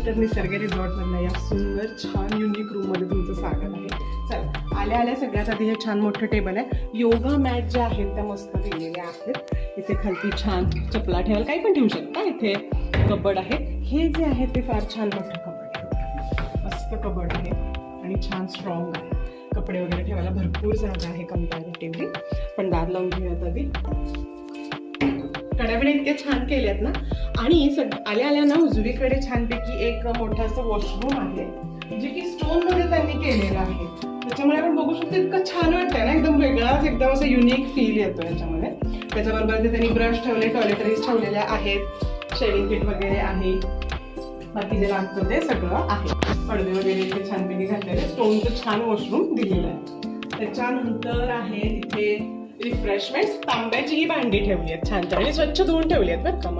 तर निसर्ग रिसॉर्टमधल्या या सुंदर छान युनिक रूममध्ये तुमचं स्वागत आहे. चला, आल्या आल्या सगळ्यात आधी हे छान मोठं टेबल आहे. योगा मॅट ज्या आहेत त्या मस्त दिलेल्या आहेत. इथे खालती छान चपला ठेवायला काही पण ठेवू शकता. इथे कबड आहे. हे जे आहे ते फार छान मोठं कबड आहे. मस्त कबड आहे आणि छान स्ट्रॉंग आहे. कपडे वगैरे ठेवायला भरपूर जागा आहे कंपॅरेटिव्हली. पण दार लावून घेऊयात आधी. कड्याबिड्या इतक्या छान केल्यात ना. आणि आल्या आल्या ना उजवीकडे छानपैकी एक मोठं असं वॉशरूम आहे जे की स्टोन मध्ये त्यांनी केलेलं आहे. त्याच्यामुळे आपण बघू शकतो इतकं छान वाटतंय ना. एकदम वेगळाच एकदम असं युनिक फील येतो याच्यामध्ये. त्याच्याबरोबर ते त्यांनी ब्रश ठेवले, टॉयलेटरीज ठेवलेल्या आहेत, शेविंग किट वगैरे आहे, बाकी जे लागतं ते सगळं आहे. पडदे वगैरे इथे छानपैकी घातलेले. स्टोनचं छान वॉशरूम दिलेलं आहे. त्याच्यानंतर आहे तिथे रिफ्रेशमेंट. तांब्याची ही भांडी ठेवली आहेत छान छान आणि स्वच्छ धुवून ठेवली आहेत बरं का.